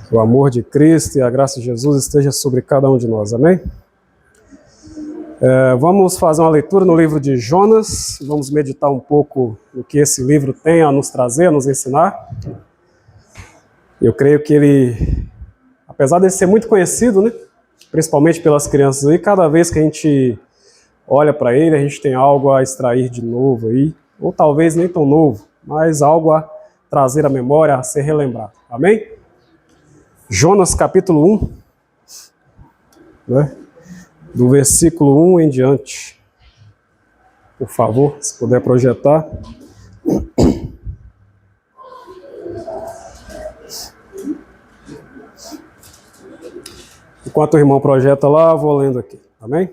Que o amor de Cristo e a graça de Jesus esteja sobre cada um de nós, amém? Vamos fazer uma leitura no livro de Jonas, vamos meditar um pouco no que esse livro tem a nos trazer, a nos ensinar. Eu creio que ele, apesar de ser muito conhecido, né, principalmente pelas crianças aí, cada vez que a gente olha para ele, a gente tem algo a extrair de novo aí, ou talvez nem tão novo, mas algo a trazer à memória, a ser relembrado, amém? Jonas capítulo 1, né? Do versículo 1 em diante. Por favor, se puder projetar. Enquanto o irmão projeta lá, eu vou lendo aqui, amém?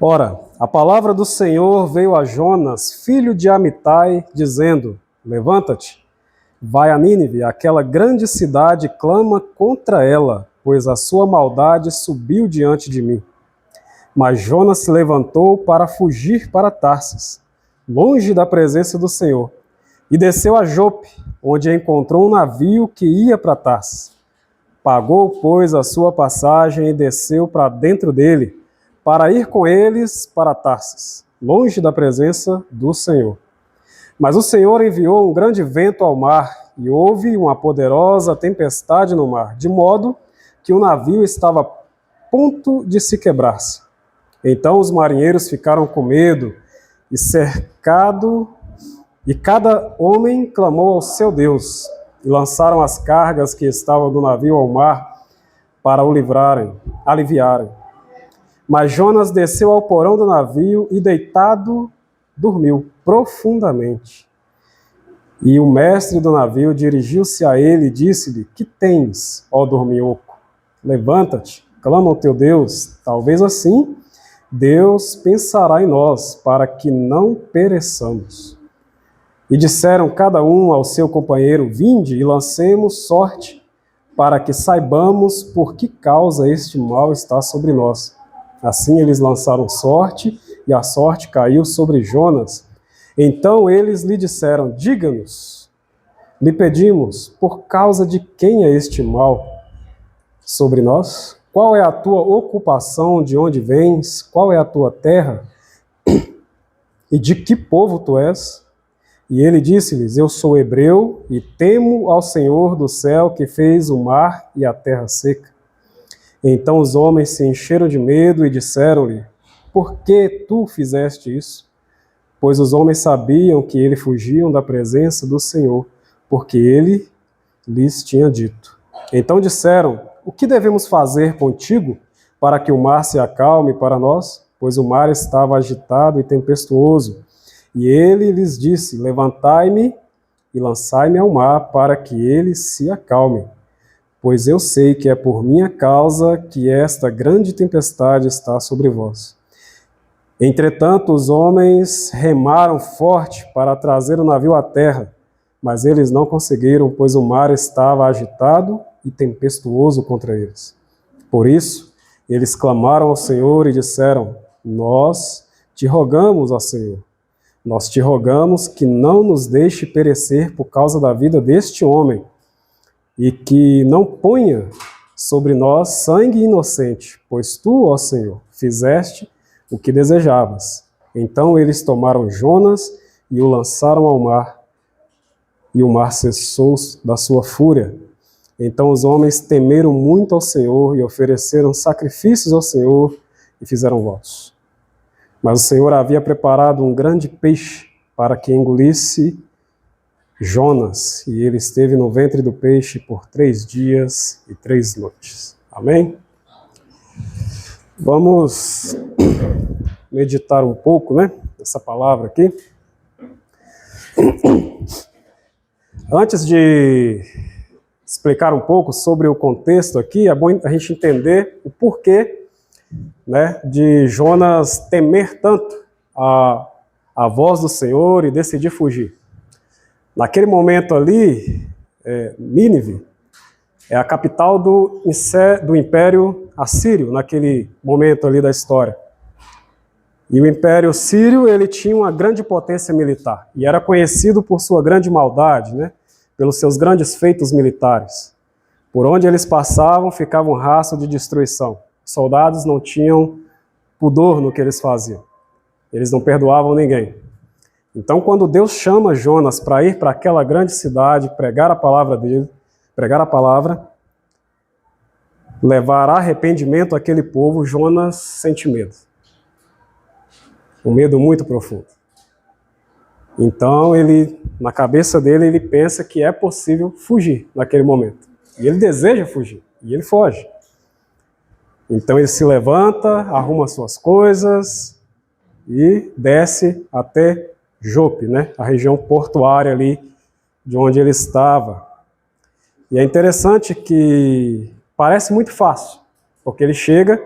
Ora, a palavra do Senhor veio a Jonas, filho de Amitai, dizendo: levanta-te, vai a Nínive, aquela grande cidade, clama contra ela, pois a sua maldade subiu diante de mim. Mas Jonas se levantou para fugir para Tarsis, longe da presença do Senhor, e desceu a Jope, onde encontrou um navio que ia para Tarsis. Pagou, pois, a sua passagem e desceu para dentro dele, para ir com eles para Tarsis, longe da presença do Senhor. Mas o Senhor enviou um grande vento ao mar, e houve uma poderosa tempestade no mar, de modo que o navio estava a ponto de se quebrar-se. Então os marinheiros ficaram com medo e cercado, e cada homem clamou ao seu Deus, e lançaram as cargas que estavam do navio ao mar para o aliviarem. Mas Jonas desceu ao porão do navio e, deitado, dormiu profundamente. E o mestre do navio dirigiu-se a ele e disse-lhe: que tens, ó dorminhoco? Levanta-te, clama ao teu Deus. Talvez assim Deus pensará em nós, para que não pereçamos. E disseram cada um ao seu companheiro: vinde e lancemos sorte, para que saibamos por que causa este mal está sobre nós. Assim eles lançaram sorte, e a sorte caiu sobre Jonas. Então eles lhe disseram: diga-nos, lhe pedimos, por causa de quem é este mal sobre nós? Qual é a tua ocupação, de onde vens? Qual é a tua terra? E de que povo tu és? E ele disse-lhes: eu sou hebreu e temo ao Senhor do céu, que fez o mar e a terra seca. Então os homens se encheram de medo e disseram-lhe: por que tu fizeste isso? Pois os homens sabiam que eles fugiam da presença do Senhor, porque ele lhes tinha dito. Então disseram: o que devemos fazer contigo para que o mar se acalme para nós? Pois o mar estava agitado e tempestuoso. E ele lhes disse: levantai-me e lançai-me ao mar, para que ele se acalme. Pois eu sei que é por minha causa que esta grande tempestade está sobre vós. Entretanto, os homens remaram forte para trazer o navio à terra, mas eles não conseguiram, pois o mar estava agitado e tempestuoso contra eles. Por isso, eles clamaram ao Senhor e disseram: nós te rogamos, ó Senhor, nós te rogamos que não nos deixe perecer por causa da vida deste homem, e que não ponha sobre nós sangue inocente, pois tu, ó Senhor, fizeste o que desejavas. Então eles tomaram Jonas e o lançaram ao mar, e o mar cessou da sua fúria. Então os homens temeram muito ao Senhor e ofereceram sacrifícios ao Senhor e fizeram votos. Mas o Senhor havia preparado um grande peixe para que engolisse Jonas, e ele esteve no ventre do peixe por 3 dias e 3 noites. Amém? Vamos meditar um pouco, né, nessa palavra aqui. Antes de explicar um pouco sobre o contexto aqui, é bom a gente entender o porquê, né, de Jonas temer tanto a voz do Senhor e decidir fugir. Naquele momento ali, Nínive é a capital do Império Assírio, naquele momento ali da história. E o Império Sírio, ele tinha uma grande potência militar, e era conhecido por sua grande maldade, né? pelos seus grandes feitos militares. Por onde eles passavam, ficava um rastro de destruição. Os soldados não tinham pudor no que eles faziam. Eles não perdoavam ninguém. Então, quando Deus chama Jonas para ir para aquela grande cidade, pregar a palavra dele, pregar a palavra, levar arrependimento àquele povo, Jonas sente medo. Um medo muito profundo. Então, na cabeça dele, ele pensa que é possível fugir naquele momento. E ele deseja fugir, e ele foge. Então ele se levanta, arruma suas coisas e desce até Jope, né? A região portuária ali de onde ele estava. E é interessante que parece muito fácil, porque ele chega,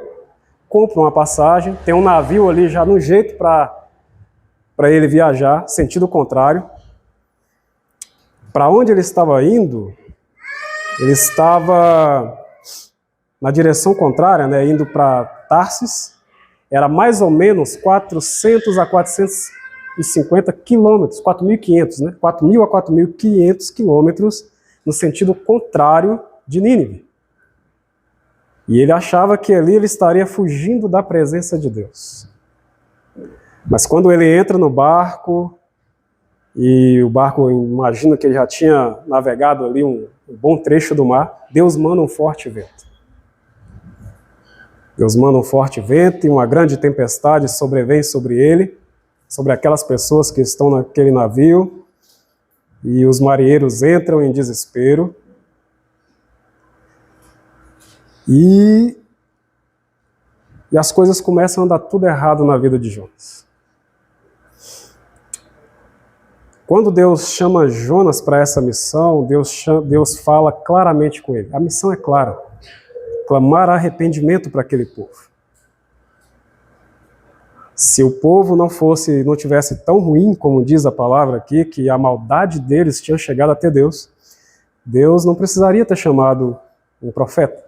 compra uma passagem, tem um navio ali já no jeito para ele viajar, sentido contrário. Para onde ele estava indo? Ele estava na direção contrária, né, indo para Tarsis. Era mais ou menos 400 a 450 quilômetros, 4.500, né? 4.000 a 4.500 quilômetros no sentido contrário de Nínive. E ele achava que ali ele estaria fugindo da presença de Deus. Mas quando ele entra no barco, e o barco, imagino que ele já tinha navegado ali um bom trecho do mar, Deus manda um forte vento. Deus manda um forte vento e uma grande tempestade sobrevém sobre ele, sobre aquelas pessoas que estão naquele navio, e os marinheiros entram em desespero. E as coisas começam a andar tudo errado na vida de Jonas. Quando Deus chama Jonas para essa missão, Deus fala claramente com ele. A missão é clara: clamar arrependimento para aquele povo. Se o povo não tivesse tão ruim, como diz a palavra aqui, que a maldade deles tinha chegado até Deus, Deus não precisaria ter chamado um profeta.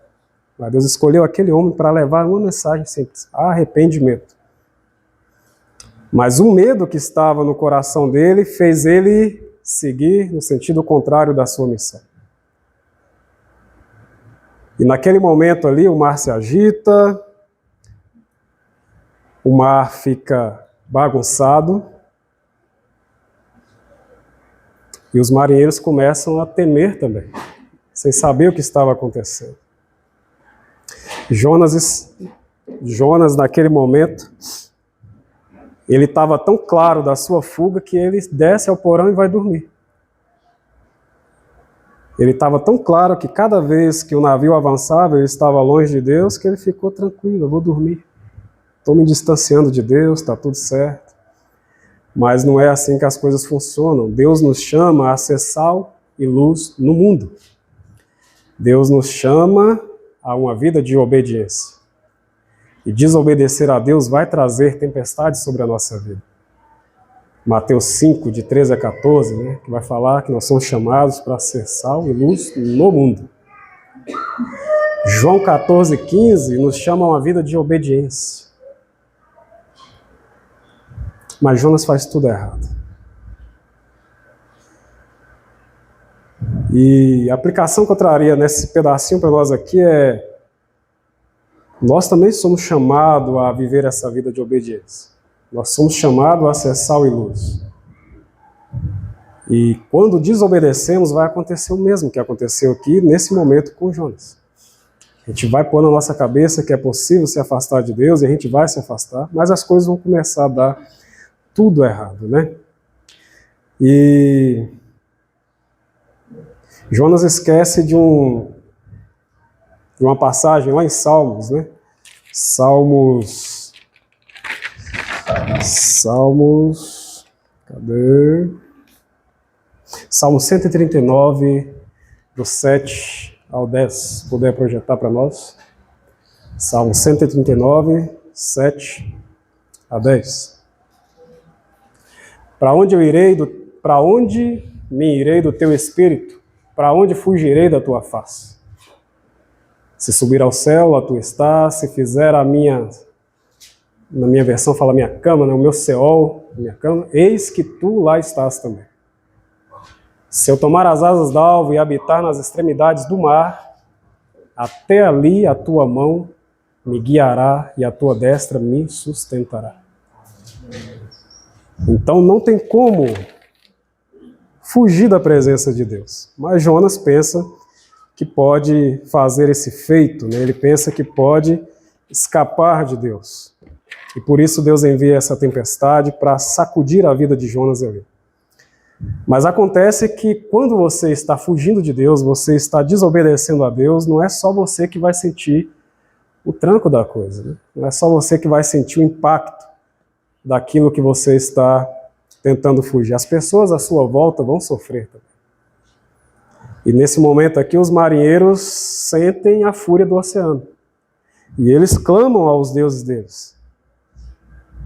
Mas Deus escolheu aquele homem para levar uma mensagem simples: arrependimento. Mas o medo que estava no coração dele fez ele seguir no sentido contrário da sua missão. E naquele momento ali, o mar se agita, o mar fica bagunçado, e os marinheiros começam a temer também, sem saber o que estava acontecendo. Jonas, naquele momento, ele estava tão claro da sua fuga que ele desce ao porão e vai dormir. Ele estava tão claro que cada vez que o navio avançava, ele estava longe de Deus, que ele ficou tranquilo: eu vou dormir. Estou me distanciando de Deus, está tudo certo. Mas não é assim que as coisas funcionam. Deus nos chama a ser sal e luz no mundo. Deus nos chama a uma vida de obediência. E desobedecer a Deus vai trazer tempestades sobre a nossa vida. Mateus 5, de 13 a 14, né, que vai falar que nós somos chamados para ser sal e luz no mundo. João 14, 15 nos chama a uma vida de obediência. Mas Jonas faz tudo errado. E a aplicação que eu traria nesse pedacinho para nós aqui é: nós também somos chamados a viver essa vida de obediência. Nós somos chamados a ser sal e luz. E quando desobedecemos, vai acontecer o mesmo que aconteceu aqui nesse momento com Jonas. A gente vai pôr na nossa cabeça que é possível se afastar de Deus, e a gente vai se afastar, mas as coisas vão começar a dar tudo errado, né? E Jonas esquece de uma passagem lá em Salmos, né? Salmos, cadê? Salmo 139, do 7 ao 10, se puder projetar para nós. Salmo 139, 7 a 10. Para onde me irei do teu espírito? Para onde fugirei da tua face? Se subir ao céu, lá tu estás. Se fizer na minha versão fala minha cama, né? O meu Seol, minha cama, eis que tu lá estás também. Se eu tomar as asas da alva e habitar nas extremidades do mar, até ali a tua mão me guiará e a tua destra me sustentará. Então não tem como fugir da presença de Deus. Mas Jonas pensa que pode fazer esse feito, né? Ele pensa que pode escapar de Deus. E por isso Deus envia essa tempestade para sacudir a vida de Jonas ali. Mas acontece que quando você está fugindo de Deus, você está desobedecendo a Deus, não é só você que vai sentir o tranco da coisa, né? Não é só você que vai sentir o impacto daquilo que você está tentando fugir. As pessoas à sua volta vão sofrer também. E nesse momento aqui, os marinheiros sentem a fúria do oceano. E eles clamam aos deuses deles.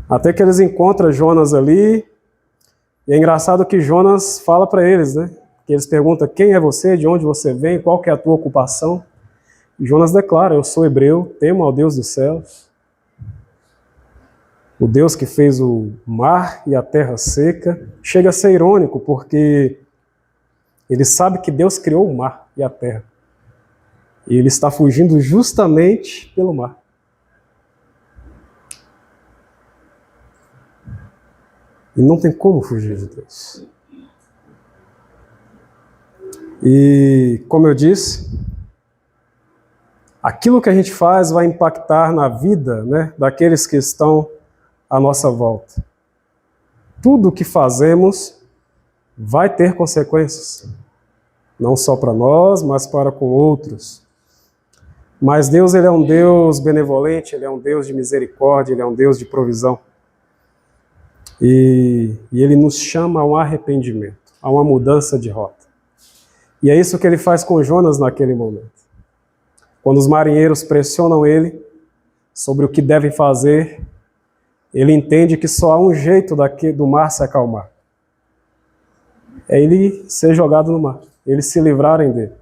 Até que eles encontram Jonas ali. E é engraçado que Jonas fala para eles, né? Que eles perguntam: quem é você, de onde você vem, qual que é a tua ocupação? E Jonas declara: eu sou hebreu, temo ao Deus dos céus, o Deus que fez o mar e a terra seca. Chega a ser irônico, porque ele sabe que Deus criou o mar e a terra. E ele está fugindo justamente pelo mar. E não tem como fugir de Deus. E, como eu disse, aquilo que a gente faz vai impactar na vida, né, daqueles que estão à nossa volta. Tudo o que fazemos vai ter consequências. Não só para nós, mas para com outros. Mas Deus, ele é um Deus benevolente, ele é um Deus de misericórdia, ele é um Deus de provisão. E ele nos chama a um arrependimento, a uma mudança de rota. E é isso que ele faz com Jonas naquele momento. Quando os marinheiros pressionam ele sobre o que devem fazer, ele entende que só há um jeito do mar se acalmar. É ele ser jogado no mar, eles se livrarem dele.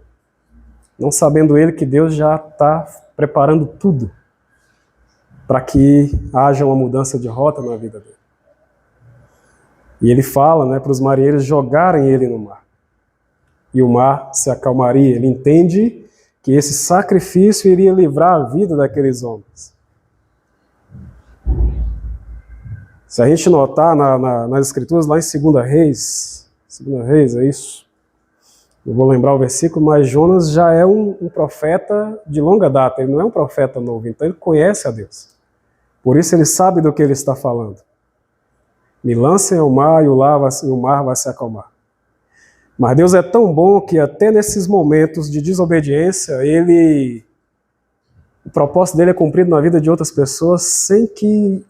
Não sabendo ele que Deus já está preparando tudo para que haja uma mudança de rota na vida dele. E ele fala, né, para os marinheiros jogarem ele no mar. E o mar se acalmaria. Ele entende que esse sacrifício iria livrar a vida daqueles homens. Se a gente notar nas Escrituras, lá em 2 Reis, é isso? Não vou lembrar o versículo, mas Jonas já é um profeta de longa data. Ele não é um profeta novo, então ele conhece a Deus. Por isso ele sabe do que ele está falando. Me lancem ao mar e o mar vai se acalmar. Mas Deus é tão bom que até nesses momentos de desobediência, o propósito dele é cumprido na vida de outras pessoas sem que,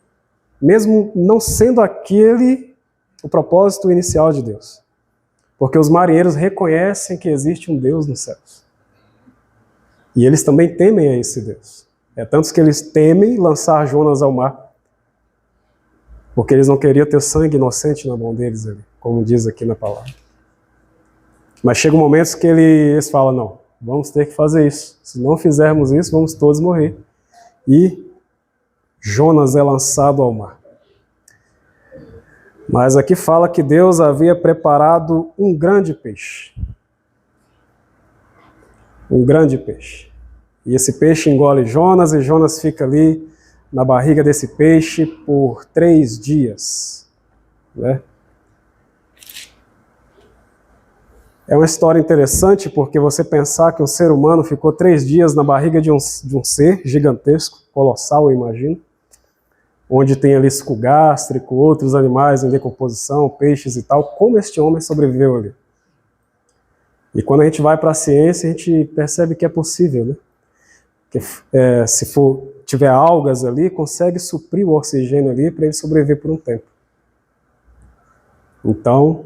mesmo não sendo aquele o propósito inicial de Deus. Porque os marinheiros reconhecem que existe um Deus nos céus. E eles também temem a esse Deus. É tanto que eles temem lançar Jonas ao mar, porque eles não queriam ter sangue inocente na mão deles ali, como diz aqui na palavra. Mas chega um momento que eles falam: não, vamos ter que fazer isso. Se não fizermos isso, vamos todos morrer. E Jonas é lançado ao mar. Mas aqui fala que Deus havia preparado um grande peixe. Um grande peixe. E esse peixe engole Jonas, e Jonas fica ali na barriga desse peixe por 3 dias. Né? É uma história interessante, porque você pensar que um ser humano ficou 3 dias na barriga de um ser gigantesco, colossal, eu imagino, onde tem ali suco gástrico, outros animais em decomposição, peixes e tal, como este homem sobreviveu ali. E quando a gente vai para a ciência, a gente percebe que é possível, né? Que, se tiver algas ali, consegue suprir o oxigênio ali para ele sobreviver por um tempo. Então,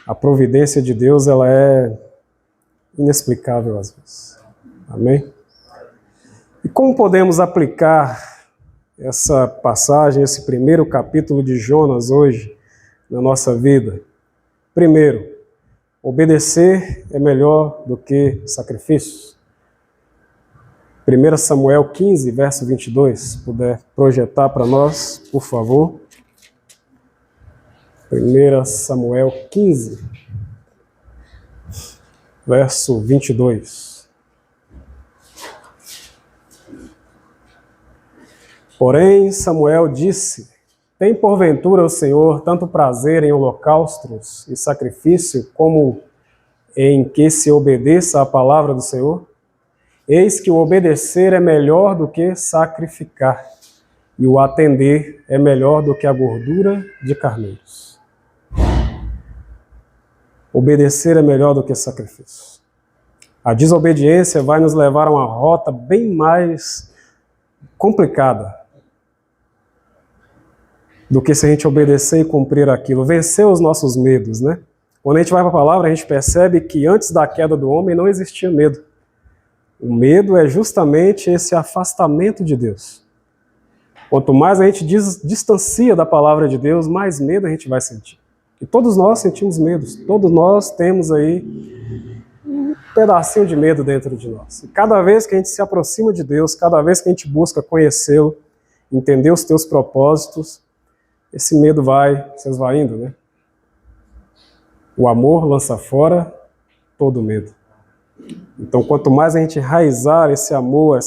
a providência de Deus, ela é inexplicável às vezes. Amém? E como podemos aplicar essa passagem, esse primeiro capítulo de Jonas hoje na nossa vida? Primeiro, obedecer é melhor do que sacrifícios. 1 Samuel 15, verso 22, se puder projetar para nós, por favor. 1 Samuel 15. verso 22. Porém, Samuel disse: tem porventura o Senhor tanto prazer em holocaustos e sacrifício, como em que se obedeça à palavra do Senhor? Eis que o obedecer é melhor do que sacrificar, e o atender é melhor do que a gordura de carneiros. Obedecer é melhor do que sacrifício. A desobediência vai nos levar a uma rota bem mais complicada do que se a gente obedecer e cumprir aquilo, vencer os nossos medos, né? Quando a gente vai para a palavra, a gente percebe que antes da queda do homem não existia medo. O medo é justamente esse afastamento de Deus. Quanto mais a gente distancia da palavra de Deus, mais medo a gente vai sentir. E todos nós sentimos medos, todos nós temos aí um pedacinho de medo dentro de nós. E cada vez que a gente se aproxima de Deus, cada vez que a gente busca conhecê-lo, entender os teus propósitos, esse medo vai se esvaindo, né? O amor lança fora todo medo. Então, quanto mais a gente enraizar esse amor,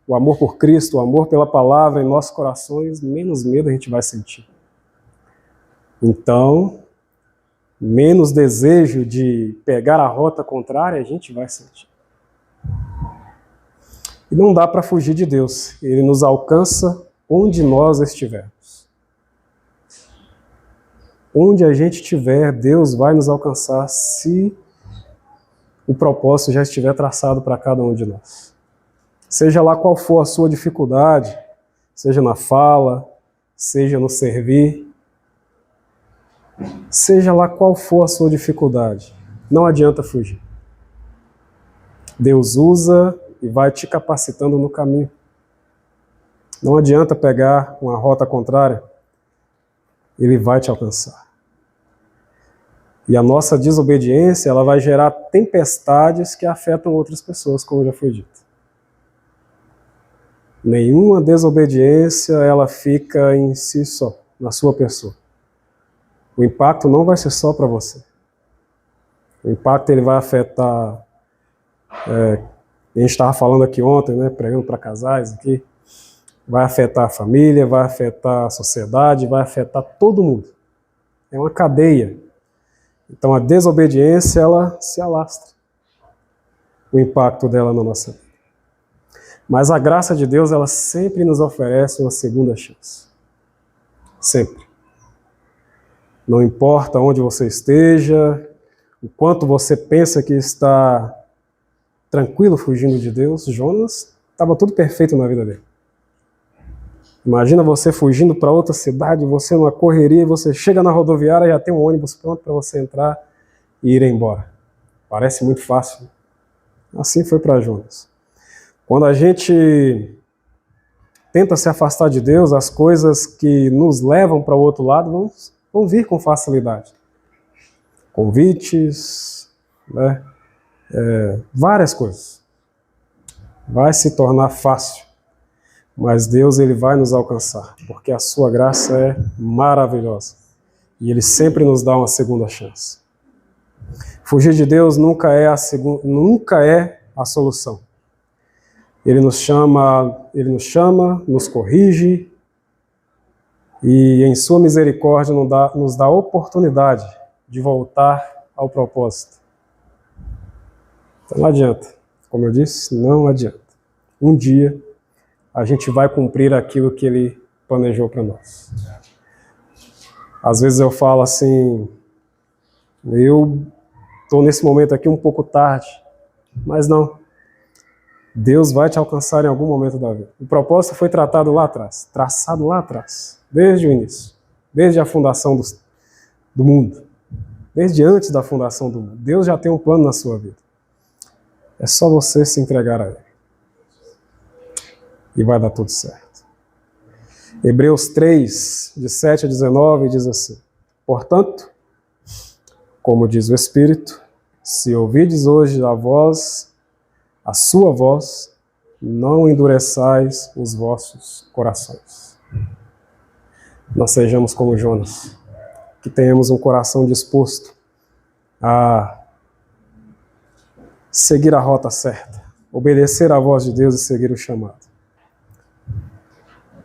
o amor por Cristo, o amor pela palavra em nossos corações, menos medo a gente vai sentir. Então, menos desejo de pegar a rota contrária a gente vai sentir. E não dá para fugir de Deus. Ele nos alcança onde nós estivermos. Onde a gente estiver, Deus vai nos alcançar se o propósito já estiver traçado para cada um de nós. Seja lá qual for a sua dificuldade, seja na fala, seja no servir, seja lá qual for a sua dificuldade, não adianta fugir. Deus usa e vai te capacitando no caminho. Não adianta pegar uma rota contrária, Ele vai te alcançar. E a nossa desobediência, ela vai gerar tempestades que afetam outras pessoas, como já foi dito. Nenhuma desobediência, ela fica em si só, na sua pessoa. O impacto não vai ser só para você. O impacto ele vai afetar... a gente estava falando aqui ontem, né, pregando para casais aqui, vai afetar a família, vai afetar a sociedade, vai afetar todo mundo. É uma cadeia. Então a desobediência, ela se alastra. O impacto dela na nossa vida. Mas a graça de Deus, ela sempre nos oferece uma segunda chance. Sempre. Não importa onde você esteja, o quanto você pensa que está tranquilo fugindo de Deus, Jonas estava tudo perfeito na vida dele. Imagina você fugindo para outra cidade, você numa correria, você chega na rodoviária e já tem um ônibus pronto para você entrar e ir embora. Parece muito fácil. Assim foi para Jonas. Quando a gente tenta se afastar de Deus, as coisas que nos levam para o outro lado vão vir com facilidade. Convites, né? Várias coisas. Vai se tornar fácil. Mas Deus ele vai nos alcançar, porque a sua graça é maravilhosa. E Ele sempre nos dá uma segunda chance. Fugir de Deus nunca é a solução. Ele nos chama, nos corrige, e em sua misericórdia nos dá a oportunidade de voltar ao propósito. Então não adianta. Como eu disse, não adianta. Um dia a gente vai cumprir aquilo que Ele planejou para nós. Às vezes eu falo assim, eu estou nesse momento aqui um pouco tarde, mas não. Deus vai te alcançar em algum momento da vida. O propósito foi traçado lá atrás, desde o início, desde a fundação do mundo, desde antes da fundação do mundo. Deus já tem um plano na sua vida. É só você se entregar a Ele. E vai dar tudo certo. Hebreus 3, de 7 a 19, diz assim: portanto, como diz o Espírito, se ouvides hoje a sua voz, não endureçais os vossos corações. Não sejamos como Jonas, que tenhamos um coração disposto a seguir a rota certa, obedecer à voz de Deus e seguir o chamado.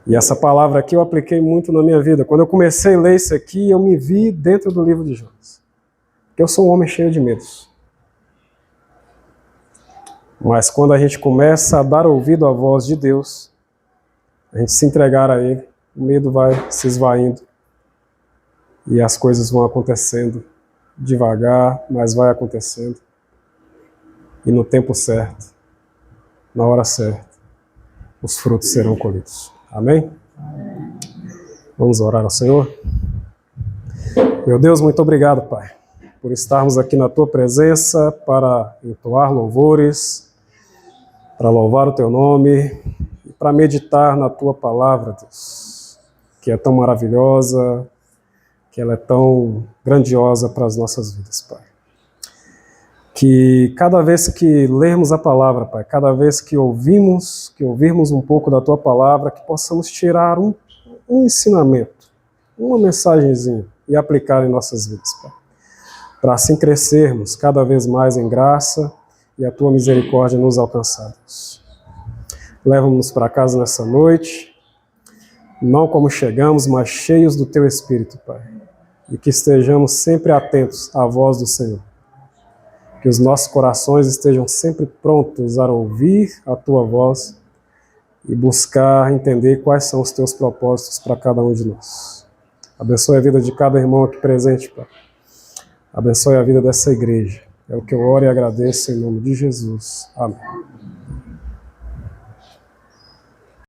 E essa palavra aqui eu apliquei muito na minha vida. Quando eu comecei a ler isso aqui, eu me vi dentro do livro de Jonas. Porque eu sou um homem cheio de medos. Mas quando a gente começa a dar ouvido à voz de Deus, a gente se entregar a Ele, o medo vai se esvaindo e as coisas vão acontecendo devagar, mas vai acontecendo. E no tempo certo, na hora certa, os frutos serão colhidos. Amém? Vamos orar ao Senhor. Meu Deus, muito obrigado, Pai, por estarmos aqui na Tua presença para entoar louvores, para louvar o Teu nome e para meditar na Tua palavra, Deus, que é tão maravilhosa, que ela é tão grandiosa para as nossas vidas, Pai. Que cada vez que lermos a palavra, Pai, cada vez que ouvirmos um pouco da Tua palavra, que possamos tirar um ensinamento, uma mensagenzinha e aplicar em nossas vidas, Pai. Para assim crescermos cada vez mais em graça e a Tua misericórdia nos alcançar, Deus. Leva-nos para casa nessa noite, não como chegamos, mas cheios do Teu Espírito, Pai. E que estejamos sempre atentos à voz do Senhor. Que os nossos corações estejam sempre prontos a ouvir a Tua voz e buscar entender quais são os Teus propósitos para cada um de nós. Abençoe a vida de cada irmão aqui presente, Pai. Abençoe a vida dessa igreja. É o que eu oro e agradeço em nome de Jesus. Amém.